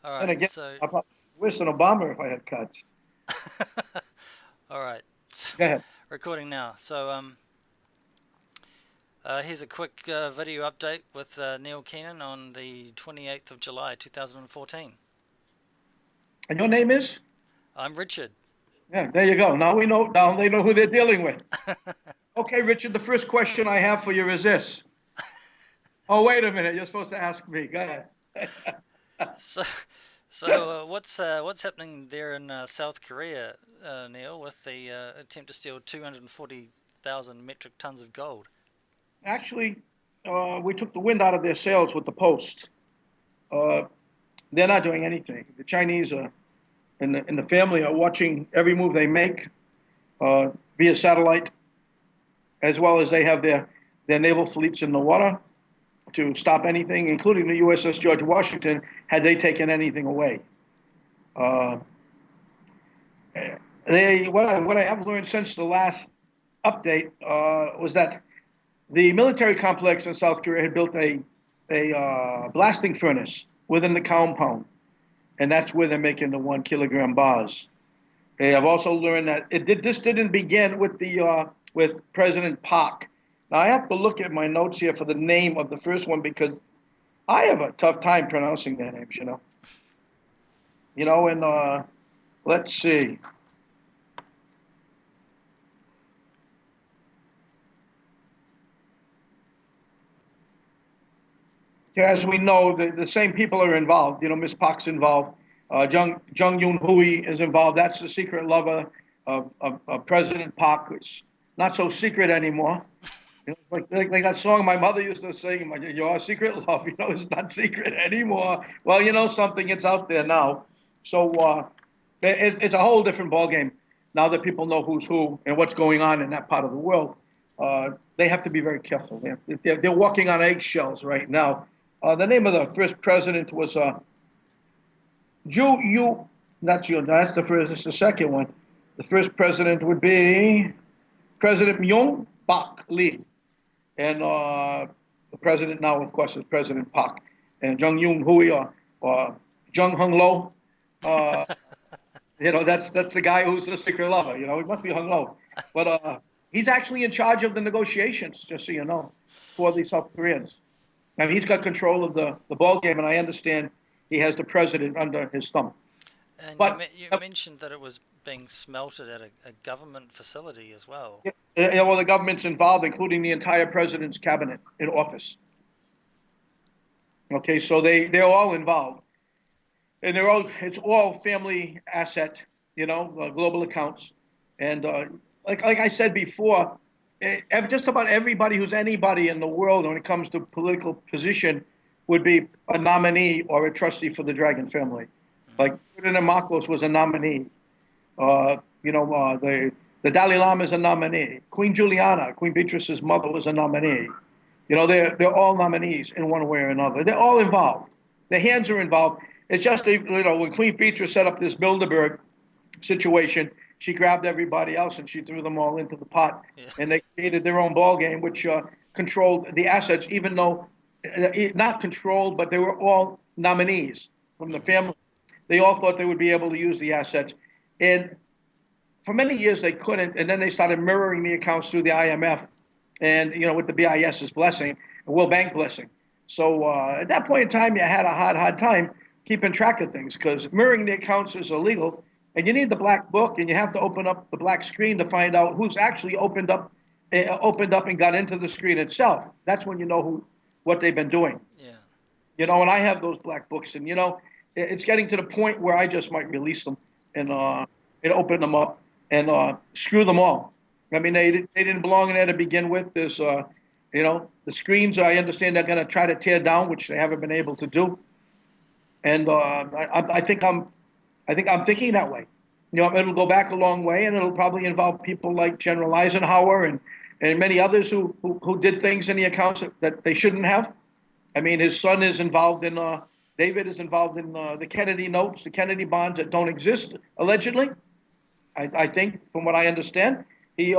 All And right. again, So, I'd probably worse than Obama if I had cuts. all right. Go ahead. Recording now. Here's a quick video update with Neil Keenan on the 28th of July, 2014. And your name is? I'm Richard. Yeah, there you go. Now we know. Now they know who they're dealing with. Okay, Richard. The first question I have for you is this. Oh, wait a minute. You're supposed to ask me. Go ahead. So, so what's happening there in South Korea, Neil, with the attempt to steal 240,000 metric tons of gold? Actually, we took the wind out of their sails with the Post. Uh, they're not doing anything. The Chinese are, in the family are watching every move they make via satellite, as well as they have their naval fleets in the water to stop anything, including the USS George Washington, had they taken anything away. Uh, what I have learned since the last update was that the military complex in South Korea had built a blasting furnace within the compound, and that's where they're making the 1 kilogram bars. They have also learned that this didn't begin with the with President Park. Now I have to look at my notes here for the name of the first one because I have a tough time pronouncing their names. And let's see. As we know, the same people are involved. Miss Park's involved. Jung Yoon Hui is involved. That's the secret lover of President Park. It's not so secret anymore. Like that song my mother used to sing, "Your secret love." It's not secret anymore. Well, something. It's out there now. So it's a whole different ballgame now that people know who's who and what's going on in that part of the world. They have to be very careful. They're walking on eggshells right now. The name of the first president was Ju Yu. Not Yu. That's the first. It's the second one. The first president would be President Myung Bak Lee, and the president now, of course, is President Park, and Jung Yoon Hui or Jung Hung Lo. Uh, that's the guy who's the secret lover. He must be Hung Lo, but he's actually in charge of the negotiations. Just so you know, for the South Koreans. Now he's got control of the ball game, and I understand he has the president under his thumb. And But you mentioned that it was being smelted at a government facility as well. well, the government's involved, including the entire president's cabinet in office. Okay, so they're all involved, and it's all family asset, global accounts, and like I said before, just about everybody who's anybody in the world when it comes to political position would be a nominee or a trustee for the Dragon family. Like Ferdinand Marcos was a nominee. The Dalai Lama is a nominee. Queen Juliana, Queen Beatrice's mother, was a nominee. They're all nominees in one way or another. They're all involved. Their hands are involved. It's just when Queen Beatrice set up this Bilderberg situation, she grabbed everybody else and she threw them all into the pot, Yeah. and they created their own ball game, which controlled the assets, even though not controlled, but they were all nominees from the family. They all thought they would be able to use the assets, and for many years they couldn't, and then they started mirroring the accounts through the IMF, and with the BIS's blessing, the World Bank blessing. So at that point in time, you had a hard time keeping track of things because mirroring the accounts is illegal, and you need the black book, and you have to open up the black screen to find out who's actually opened up and got into the screen itself. That's when you know what they've been doing. Yeah. And I have those black books, and it's getting to the point where I just might release them and open them up and screw them all. I mean, they didn't belong in there to begin with. There's the screens. I understand they're going to try to tear down, which they haven't been able to do. And I think I'm thinking that way. It'll go back a long way, and it'll probably involve people like General Eisenhower and many others who did things in the accounts that they shouldn't have. I mean, his son is involved in. David is involved in the Kennedy notes, the Kennedy bonds that don't exist allegedly. I think, from what I understand, he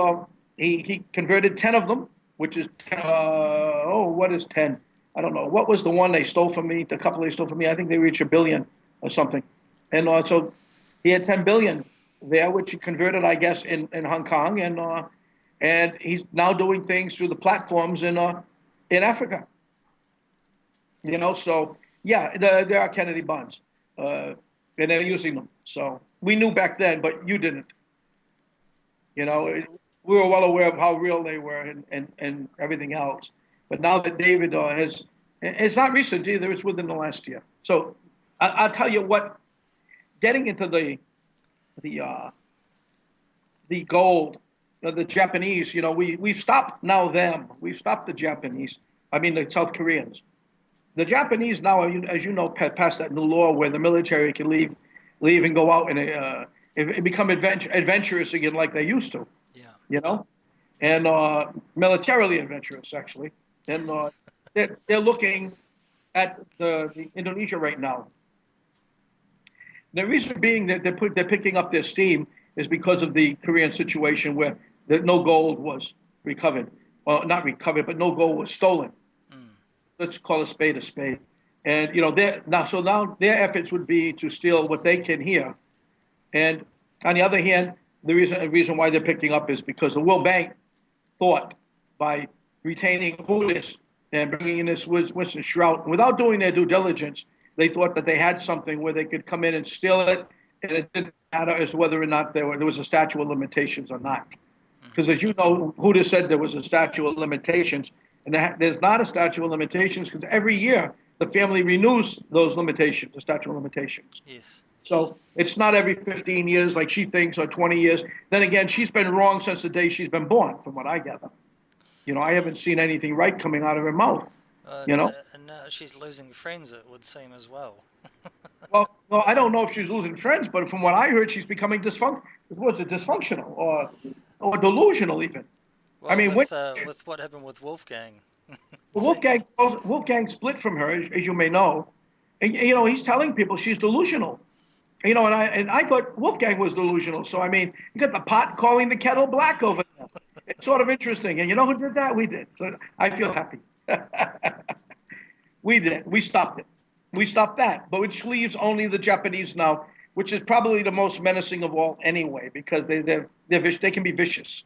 converted 10 of them, which is what is 10? I don't know. What was the one they stole from me? The couple they stole from me. I think they reached $1 billion. or something. And so he had 10 billion there, which he converted, I guess, in Hong Kong, and he's now doing things through the platforms in Africa. So yeah, there are Kennedy bonds, uh, and they're using them. So we knew back then, but you didn't. You know, Yeah. it, we were well aware of how real they were and everything else. But now that David has, it's not recent either. It's within the last year. So I'll tell you what. Getting into the uh, the gold, the Japanese. We've stopped now them. We've stopped the Japanese. I mean the South Koreans. The Japanese now, as you know, passed that new law where the military can leave and go out and become adventurous again like they used to. Yeah. You know, and militarily adventurous actually. And they're looking at the Indonesia right now. The reason being that they're picking up their steam is because of the Korean situation where no gold was recovered. Well, not recovered, but no gold was stolen. Mm. Let's call a spade a spade. And now their efforts would be to steal what they can here. And on the other hand, the reason why they're picking up is because the World Bank thought by retaining Hooters and bringing in this Winston Shrout, without doing their due diligence, they thought that they had something where they could come in and steal it, and it didn't matter as to whether or not there was a statute of limitations or not. Because as you know, Hooters said there was a statute of limitations, and there's not a statute of limitations because every year the family renews those limitations, the statute of limitations. Yes. So it's not every 15 years like she thinks or 20 years. Then again, she's been wrong since the day she's been born, from what I gather. I haven't seen anything right coming out of her mouth. You know. And she's losing friends, it would seem as well. Well, I don't know if she's losing friends, but from what I heard, she's becoming dysfunctional or delusional even. I Well, mean, with what happened with Wolfgang. Wolfgang split from her, as you may know, and he's telling people she's delusional. And I thought Wolfgang was delusional. So I mean, you got the pot calling the kettle black over there. It's sort of interesting. And you know who did that? We did. So I feel happy. We did. We stopped it. We stopped that. But which leaves only the Japanese now, which is probably the most menacing of all anyway, because they can be vicious.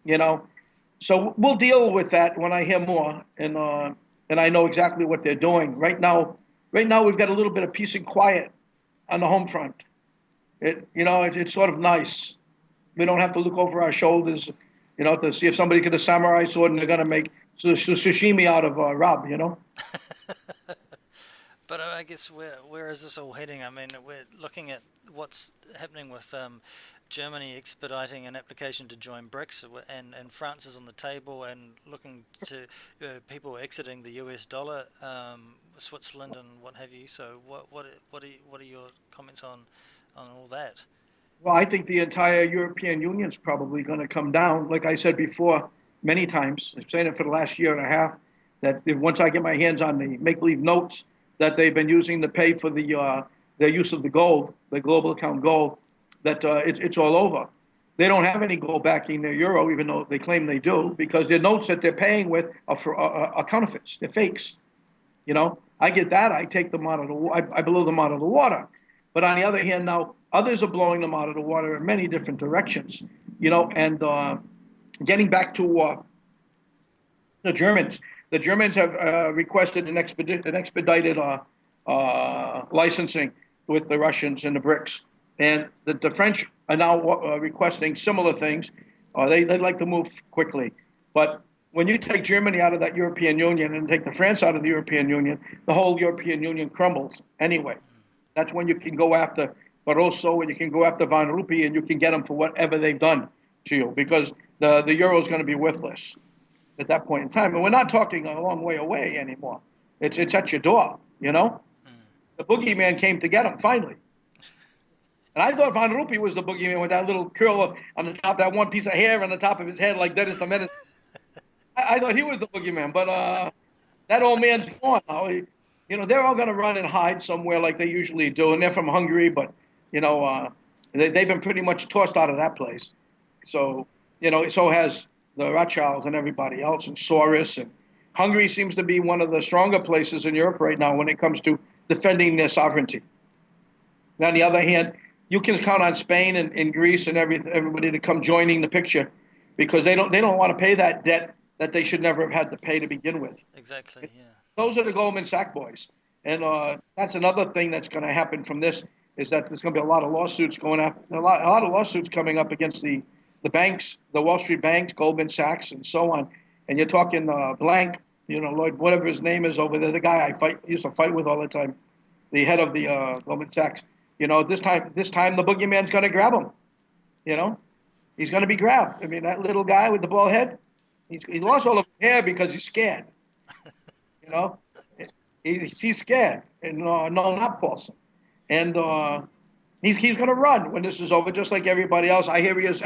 Mm. So we'll deal with that when I hear more, and I know exactly what they're doing right now we've got a little bit of peace and quiet on the home front. It's sort of nice. We don't have to look over our shoulders, to see if somebody get a samurai sword and they're gonna make sashimi out of Rob. But I guess where is this all heading? I mean, we're looking at what's happening with Germany expediting an application to join BRICS, and France is on the table and looking to people exiting the US dollar, Switzerland and what have you. So what are your comments on all that? Well, I think the entire European Union's probably going to come down. Like I said before, many times, I've saying it for the last year and a half, that once I get my hands on the make-believe notes that they've been using to pay for their use of the gold, the global account gold, that it's all over. They don't have any gold backing their euro, even though they claim they do, because their notes that they're paying with are counterfeits. They're fakes. I get that. I take them out of I blow them out of the water. But on the other hand, now others are blowing them out of the water in many different directions. And getting back to the Germans. The Germans have requested an expedited licensing with the Russians and the BRICS. And the French are now requesting similar things. They'd like to move quickly. But when you take Germany out of that European Union and take the France out of the European Union, the whole European Union crumbles anyway. That's when you can go after Barroso and you can go after Van Rompuy and you can get them for whatever they've done to you, because the euro is going to be worthless at that point in time. And we're not talking a long way away anymore. It's at your door, Mm. The boogeyman came to get him finally. And I thought Van Rompuy was the boogeyman with that little curl on the top, that one piece of hair on the top of his head like Dennis the Menace. I thought he was the boogeyman, but that old man's gone now. They're all going to run and hide somewhere like they usually do, and they're from Hungary, but they've been pretty much tossed out of that place. So so has the Rothschilds and everybody else, and Soros. And Hungary seems to be one of the stronger places in Europe right now when it comes to defending their sovereignty. On the other hand, you can count on Spain and Greece and everybody to come joining the picture because they don't want to pay that debt that they should never have had to pay to begin with. Exactly. Yeah. Those are the Goldman Sachs boys, and that's another thing that's going to happen from this is that there's going to be a lot of lawsuits going up, a lot of lawsuits coming up against the banks, the Wall Street banks, Goldman Sachs, and so on. And you're talking Blank, Lloyd, whatever his name is over there, the guy used to fight with all the time, the head of the Goldman Sachs. This time the boogeyman's going to grab him. He's going to be grabbed. I mean, that little guy with the bald head, he lost all of his hair because he's scared. You know, he's scared, and no, not Paulson, and he's going to run when this is over, just like everybody else. I hear he has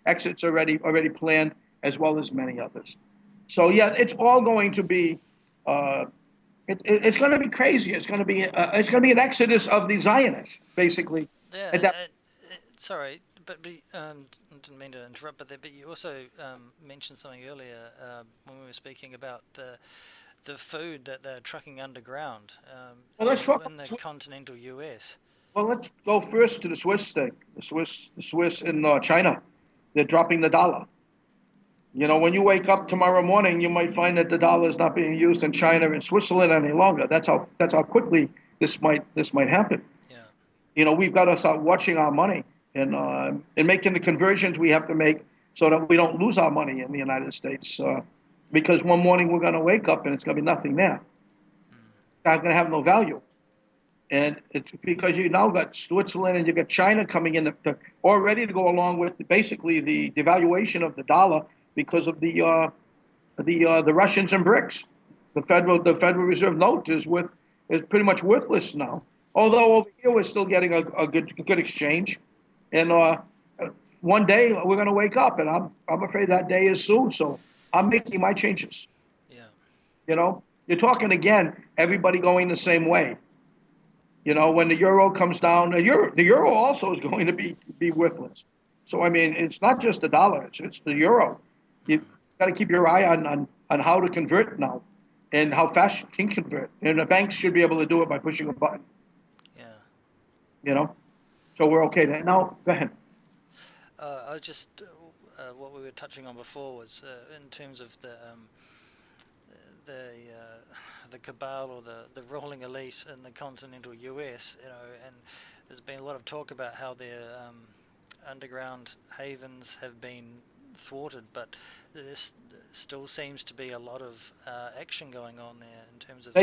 exits already planned, as well as many others. So yeah, it's all going to be. It's going to be crazy. It's going to be an exodus of the Zionists, basically. Yeah. Sorry, but didn't mean to interrupt, but you also mentioned something earlier when we were speaking about the food that they're trucking underground Well, let's talk in the continental US. Well, let's go first to the Swiss thing. The Swiss in China, they're dropping the dollar. When you wake up tomorrow morning, you might find that the dollar is not being used in China and Switzerland any longer. That's how quickly this might happen. Yeah. We've got to start watching our money and making the conversions we have to make so that we don't lose our money in the United States. Because one morning we're going to wake up and it's going to be nothing there. It's not going to have no value. And it's because you now got Switzerland and you got China coming in all ready to go along with basically the devaluation of the dollar because of the Russians and BRICS. The Federal Reserve note is pretty much worthless now. Although over here we're still getting a good exchange, and one day we're going to wake up, and I'm afraid that day is soon. So I'm making my changes. Yeah. You're talking again, everybody going the same way. When the euro comes down, the euro also is going to be worthless. So I mean, it's not just the dollar; it's the euro. You got to keep your eye on how to convert now, and how fast you can convert. And the banks should be able to do it by pushing a button. Yeah. So we're okay there. Now, go ahead. I just what we were touching on before was in terms of the cabal or the ruling elite in the continental US, and there's been a lot of talk about how their underground havens have been thwarted, but there still seems to be a lot of action going on there in terms of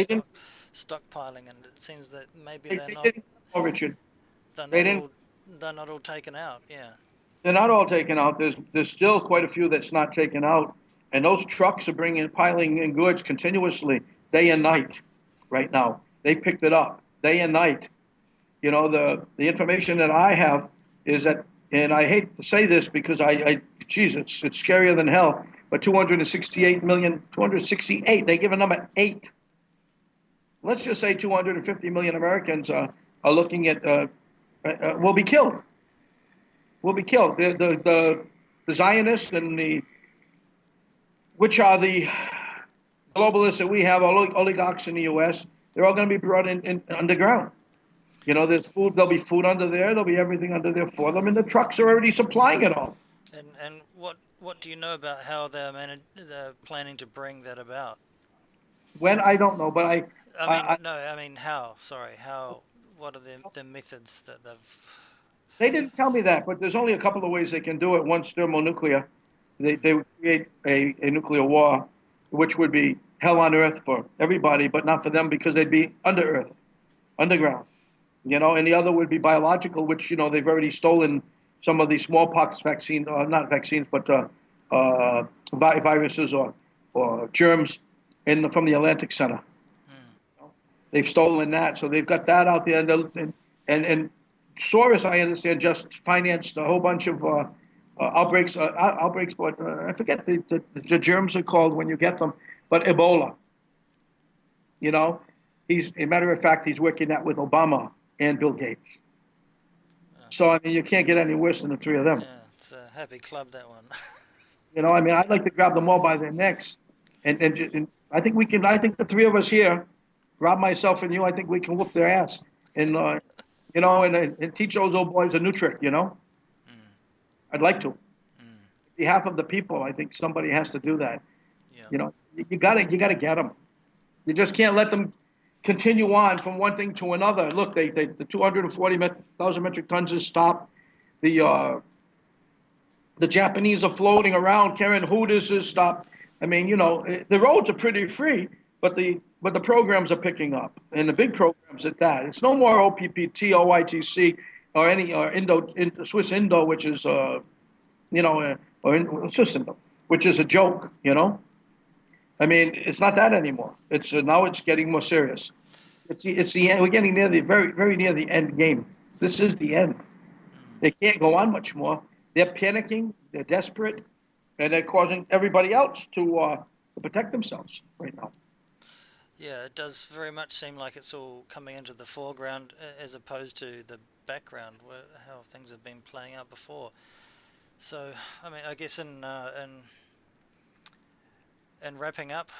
stockpiling, and it seems that maybe Richard. they're not all taken out. Yeah. They're not all taken out. There's still quite a few that's not taken out, and those trucks are piling in goods continuously, day and night. Right now, they picked it up day and night. The information that I have is that, and I hate to say this because it's scarier than hell, but 268 million, 268. They give a number 8. Let's just say 250 million Americans are looking at will be killed. Will be killed. The Zionists and which are the globalists that we have, oligarchs in the U.S., they're all going to be brought in underground. There's food. There'll be food under there. There'll be everything under there for them, and the trucks are already supplying it all. And what do you know about how they're planning to bring that about? When, I don't know, but I mean how? Sorry, how? What are the methods that they've? They didn't tell me that, but there's only a couple of ways they can do it. One's thermonuclear. They would create a nuclear war, which would be hell on earth for everybody, but not for them because they'd be under earth, underground. And the other would be biological, which they've already stolen some of the smallpox vaccines, not vaccines, but viruses or germs from the Atlantic Center. They've stolen that, so they've got that out there, and Soros, I understand, just financed a whole bunch of outbreaks, but I forget the germs are called when you get them, but Ebola. As a matter of fact, he's working that with Obama and Bill Gates. So I mean, you can't get any worse than the three of them. Yeah, it's a happy club, that one. I mean, I'd like to grab them all by their necks, and I think we can. I think the three of us here Rob, myself, and you, I think we can whoop their ass, and and teach those old boys a new trick. Mm, I'd like to. On mm, behalf of the people, I think somebody has to do that. yeah. You gotta get them. You just can't let them continue on from one thing to another. Look, the 240,000 metric tons is stopped. The Japanese are floating around carrying Hooters is stopped. I mean, the roads are pretty free, but the programs are picking up, and the big programs at that. It's no more OPPT, OITC, or Swiss Indo, which is or Swiss Indo, which is a joke. I mean, it's not that anymore. It's now it's getting more serious. It's the end. We're getting near the very near the end game. This is the end. Mm. They can't go on much more. They're panicking. They're desperate, and they're causing everybody else to protect themselves right now. Yeah, it does very much seem like it's all coming into the foreground as opposed to the background, how things have been playing out before. So, I mean, I guess in wrapping up,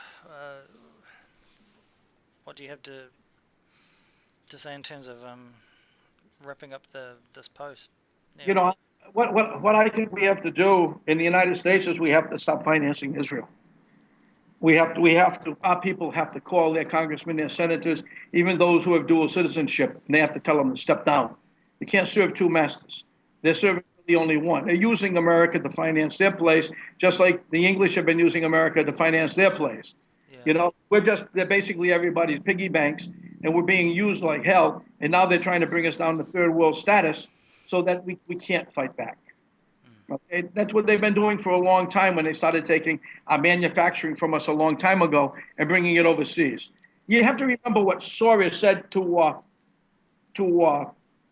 what do you have to say in terms of wrapping up this post? Yeah. You know what I think we have to do in the United States is we have to stop financing Israel. We have to our people have to call their congressmen, their senators, even those who have dual citizenship, and they have to tell them to step down. You can't serve two masters. They're serving the only one. They're using America to finance their place, just like the English have been using America to finance their place. Yeah. They're basically everybody's piggy banks, and we're being used like hell. And now they're trying to bring us down to third world status so that we can't fight back. Mm. Okay, that's what they've been doing for a long time when they started taking our manufacturing from us a long time ago and bringing it overseas. You have to remember what Sawyer said to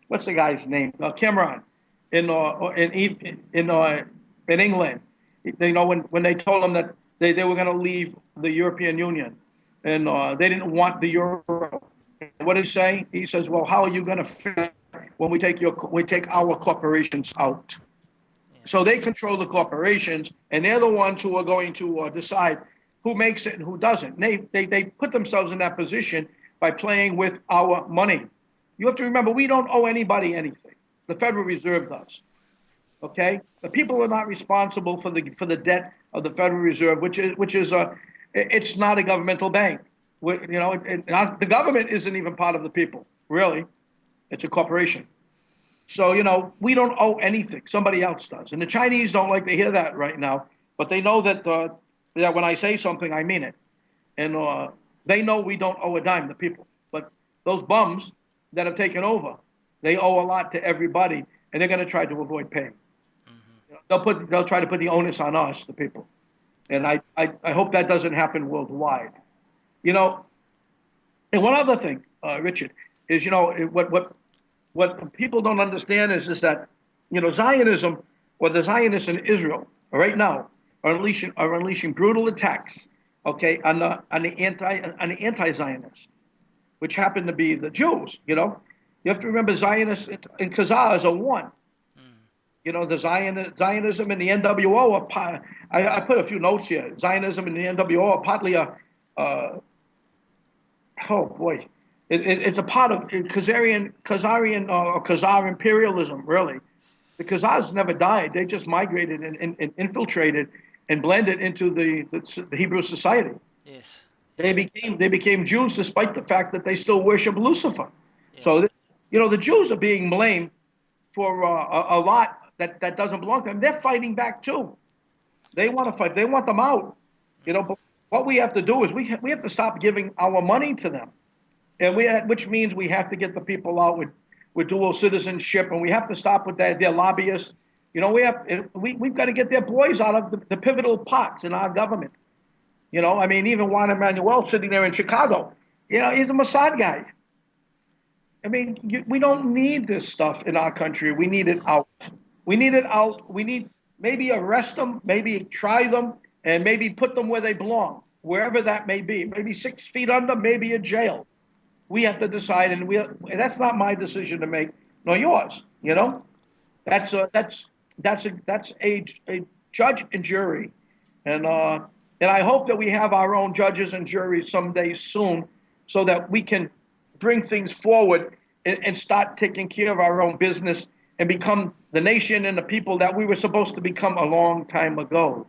what's the guy's name? Cameron in England. When they told him that they were going to leave the European Union and they didn't want the euro. What did he say? He says, "Well, how are you going to fit when we take our corporations out?" Yeah. So they control the corporations, and they're the ones who are going to decide who makes it and who doesn't. They put themselves in that position by playing with our money. You have to remember, we don't owe anybody anything. The Federal Reserve does. Okay, the people are not responsible for the debt of the Federal Reserve, which is it's not a governmental bank. The government isn't even part of the people. Really, it's a corporation. So, we don't owe anything. Somebody else does. And the Chinese don't like to hear that right now, but they know that when I say something, I mean it. And they know we don't owe a dime to people. But those bums that have taken over, they owe a lot to everybody, and they're going to try to avoid paying. Mm-hmm. They'll try to put the onus on us, the people. And I hope that doesn't happen worldwide. You know, and one other thing, Richard, is what people don't understand is that Zionism or the Zionists in Israel right now are unleashing brutal attacks, okay, on the anti-Zionists, which happen to be the Jews. You have to remember Zionists and Khazars are one. Mm. The Zionism and the NWO are I put a few notes here. Zionism and the NWO are partly oh boy, it's a part of Khazarian or Khazar imperialism. Really, the Khazars never died; they just migrated and infiltrated and blended into the Hebrew society. Yes. They Yeah. became Jews despite the fact that they still worship Lucifer. Yeah. So the Jews are being blamed for a lot that doesn't belong to them. They're fighting back too. They want to fight. They want them out. But what we have to do is we have to stop giving our money to them, and which means we have to get the people out with dual citizenship, and we have to stop with their lobbyists. We've got to get their boys out of the pivotal pots in our government. I mean, even Juan Emanuel sitting there in Chicago, he's a Mossad guy. I mean, we don't need this stuff in our country. We need it out. We need it out. We need maybe arrest them, maybe try them, and maybe put them where they belong, wherever that may be. Maybe 6 feet under, maybe a jail. We have to decide, and that's not my decision to make, nor yours. That's a judge and jury, and I hope that we have our own judges and juries someday soon, so that we can bring things forward and start taking care of our own business and become the nation and the people that we were supposed to become a long time ago.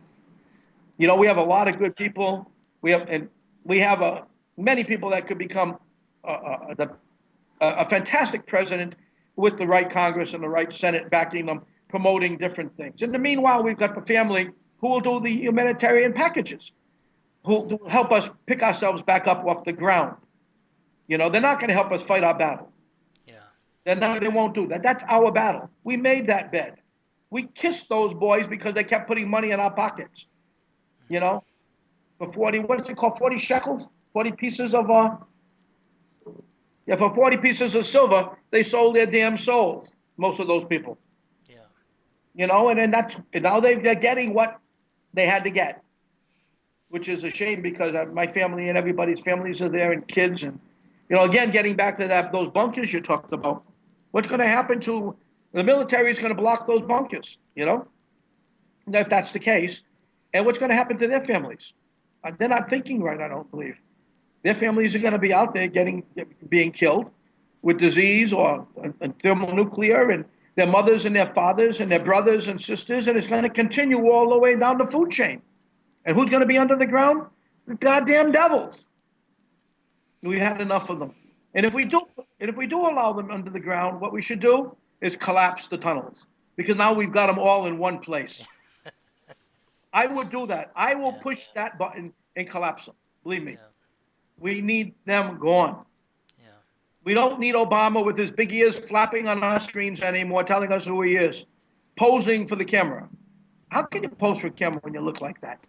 We have a lot of good people. We have many people that could become a fantastic president with the right Congress and the right Senate backing them, promoting different things. In the meanwhile, we've got the family who will do the humanitarian packages, who will help us pick ourselves back up off the ground. They're not going to help us fight our battle. Yeah. They won't do that. That's our battle. We made that bed. We kissed those boys because they kept putting money in our pockets. For 40, what is it called? 40 shekels? 40 pieces of, yeah, for 40 pieces of silver, they sold their damn souls, most of those people. Yeah. And then now they're getting what they had to get, which is a shame because my family and everybody's families are there and kids. And, again, getting back to those bunkers you talked about, what's going to happen to the military is going to block those bunkers, if that's the case. And what's going to happen to their families? They're not thinking right, I don't believe. Their families are going to be out there being killed with disease or thermonuclear, and their mothers and their fathers and their brothers and sisters, and it's going to continue all the way down the food chain. And who's going to be under the ground? The goddamn devils. We had enough of them. And if we do allow them under the ground, what we should do is collapse the tunnels, because now we've got them all in one place. I would do that. I will push that button and collapse them. Believe me. Yeah. We need them gone. Yeah. We don't need Obama with his big ears flapping on our screens anymore, telling us who he is, posing for the camera. How can you pose for camera when you look like that?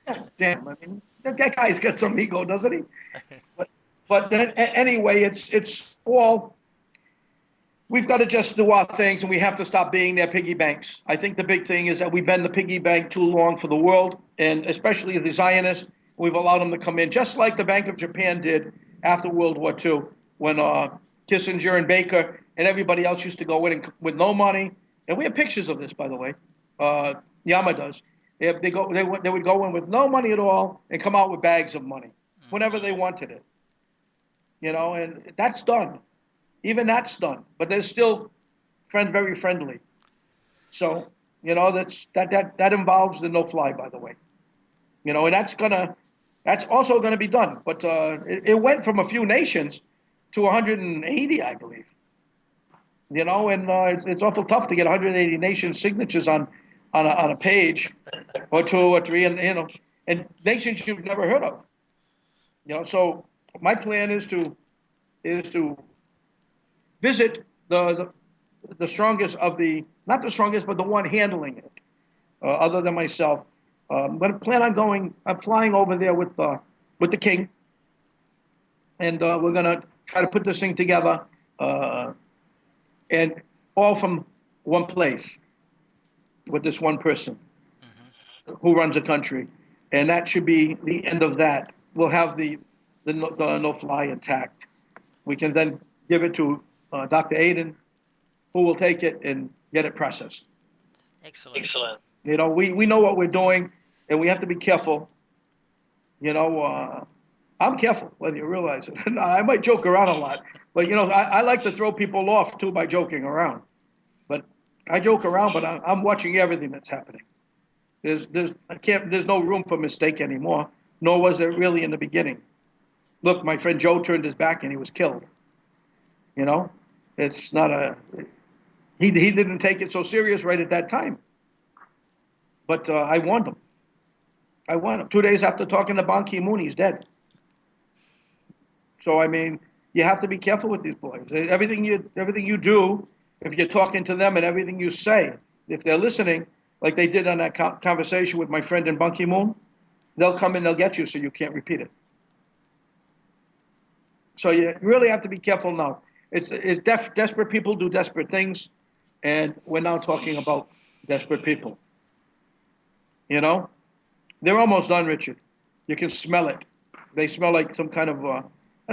God damn, I mean, that guy's got some ego, doesn't he? But then, anyway, it's all. We've got to just do our things, and we have to stop being their piggy banks. I think the big thing is that we've been the piggy bank too long for the world, and especially the Zionists. We've allowed them to come in, just like the Bank of Japan did after World War II, when Kissinger and Baker and everybody else used to go in with no money. And we have pictures of this, by the way. Yama does. They would go in with no money at all and come out with bags of money whenever they wanted it. And that's done. Even that's done, but they're still very friendly. So, that involves the no-fly, by the way. And that's also gonna be done. But it went from a few nations to 180, I believe. And it's awful tough to get 180 nation signatures on a page, or two or three, and nations you've never heard of. So my plan is to visit the strongest of not the strongest, but the one handling it, other than myself. I'm going to plan on going. I'm flying over there with the king, and we're going to try to put this thing together, and all from one place, with this one person who runs a country, and that should be the end of that. We'll have the no-fly intact. We can then give it to Dr. Aiden, who will take it and get it processed. Excellent. We know what we're doing, and we have to be careful. I'm careful, whether you realize it. I might joke around a lot, but I like to throw people off too by joking around. But I joke around, but I'm watching everything that's happening. There's no room for mistake anymore, nor was there really in the beginning. Look, my friend Joe turned his back and he was killed. It's not he didn't take it so serious right at that time. But I warned him. 2 days after talking to Ban Ki-moon, he's dead. So, I mean, you have to be careful with these boys. Everything you do, if you're talking to them, and everything you say, if they're listening, like they did on that conversation with my friend in Ban Ki-moon, they'll come and they'll get you so you can't repeat it. So you really have to be careful now. Desperate people do desperate things, and we're now talking about desperate people. They're almost done, Richard. You can smell it. They smell like some kind of I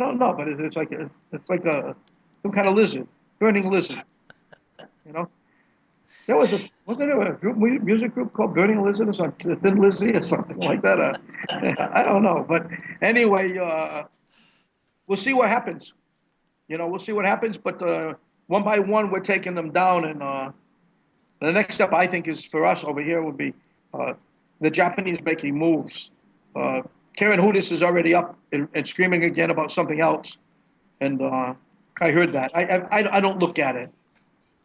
don't know, but it's like some kind of lizard, burning lizard. There wasn't there a music group called Burning Lizard or something, Thin Lizzy or something like that? I don't know, but anyway, we'll see what happens. We'll see what happens. But one by one, we're taking them down. And the next step, I think, is for us over here would be uh, the Japanese making moves. Uh, Karen Hudis is already up and screaming again about something else. And I heard that. I don't look at it.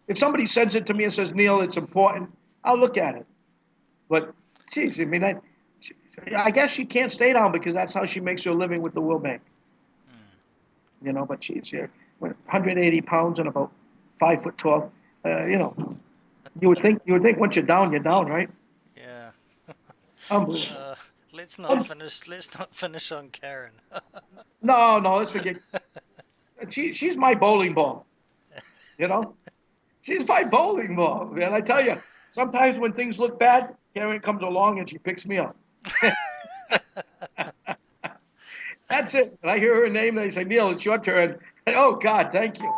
If somebody sends it to me and says, Neil, it's important, I'll look at it. But, geez, I mean, I guess she can't stay down because that's how she makes her living with the World Bank. But she's here, 180 pounds and about 5 foot tall. You would think once you're down, right? Yeah. Unbelievable. Let's not finish. Let's not finish on Karen. No, let's forget. She's my bowling ball. You know, she's my bowling ball, man. I tell you, sometimes when things look bad, Karen comes along and she picks me up. That's it. And I hear her name and I say, Neil, it's your turn. Oh God, thank you.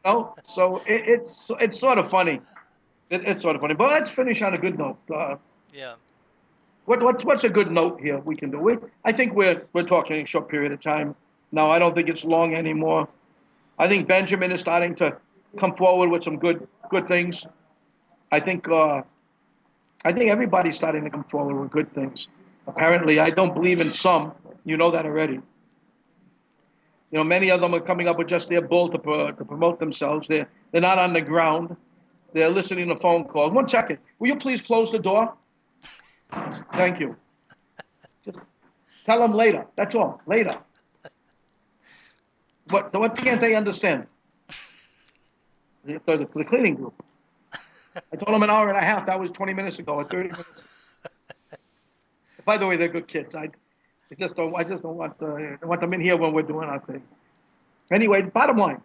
Oh. So it's sort of funny. It's sort of funny. But let's finish on a good note. Yeah. What's a good note here we can do? I think we're talking a short period of time. Now, I don't think it's long anymore. I think Benjamin is starting to come forward with some good things. I think everybody's starting to come forward with good things. Apparently, I don't believe in some. You know that already. Many of them are coming up with just their bull to promote themselves. They're not on the ground. They're listening to phone calls. 1 second. Will you please close the door? Thank you. Just tell them later. That's all. Later. What can't they understand? The cleaning group. I told them an hour and a half. That was 20 minutes ago or 30 minutes. By the way, they're good kids. I just don't want them in here when we're doing our thing. Anyway, bottom line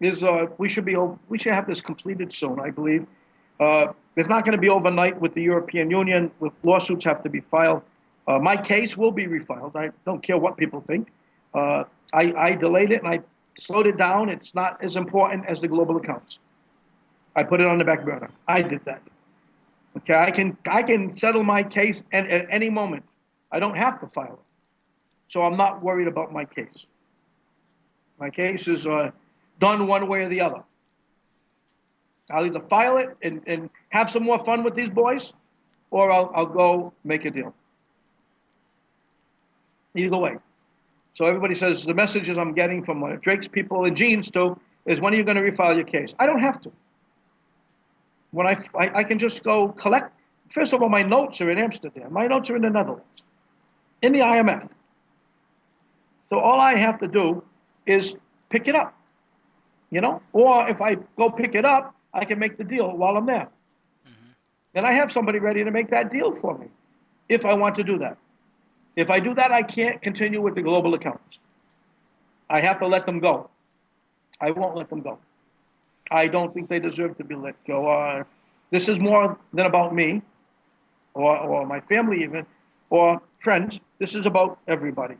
is we should have this completed soon, I believe. It's not going to be overnight with the European Union. With lawsuits have to be filed. My case will be refiled. I don't care what people think. I delayed it and I slowed it down. It's not as important as the global accounts. I put it on the back burner. I did that. Okay, I can settle my case at any moment. I don't have to file it. So I'm not worried about my case. My case is done one way or the other. I'll either file it and have some more fun with these boys, or I'll go make a deal. Either way. So everybody says the messages I'm getting from Drake's people and Gene's too is, when are you going to refile your case? I don't have to. When I can just go collect. First of all, my notes are in Amsterdam. My notes are in the Netherlands, in the IMF. So all I have to do is pick it up, Or if I go pick it up, I can make the deal while I'm there. Mm-hmm. And I have somebody ready to make that deal for me, if I want to do that. If I do that, I can't continue with the global accounts. I have to let them go. I won't let them go. I don't think they deserve to be let go. This is more than about me, or my family even, or friends. This is about everybody.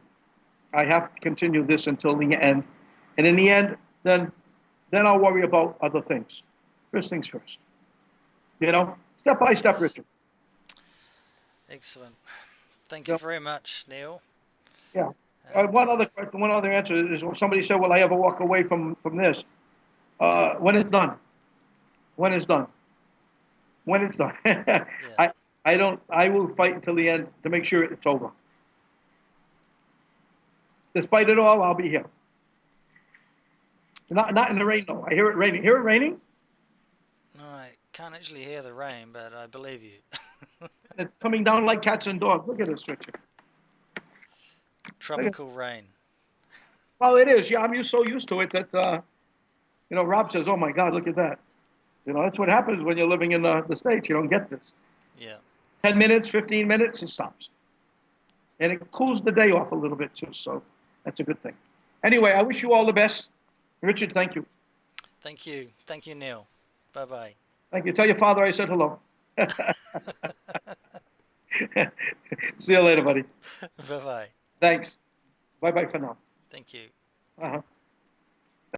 I have to continue this until the end. And in the end, then I'll worry about other things. First things first. Step by step, Richard. Excellent. Thank you very much, Neil. Yeah. One other answer is, when somebody said, will I ever walk away from this? When it's done. When it's done. When it's done. Yeah. I will fight until the end to make sure it's over. Despite it all, I'll be here. Not in the rain, though. I hear it raining. Hear it raining? No, I can't actually hear the rain, but I believe you. It's coming down like cats and dogs. Look at this, Richard. Tropical rain. Well, it is. Yeah, I'm so used to it that, Rob says, oh, my God, look at that. That's what happens when you're living in the States. You don't get this. Yeah. 10 minutes, 15 minutes, it stops. And it cools the day off a little bit, too. So that's a good thing. Anyway, I wish you all the best. Richard, thank you. Thank you. Thank you, Neil. Bye-bye. Thank you. Tell your father I said hello. See you later, buddy. Bye-bye. Thanks. Bye-bye for now. Thank you. Uh-huh.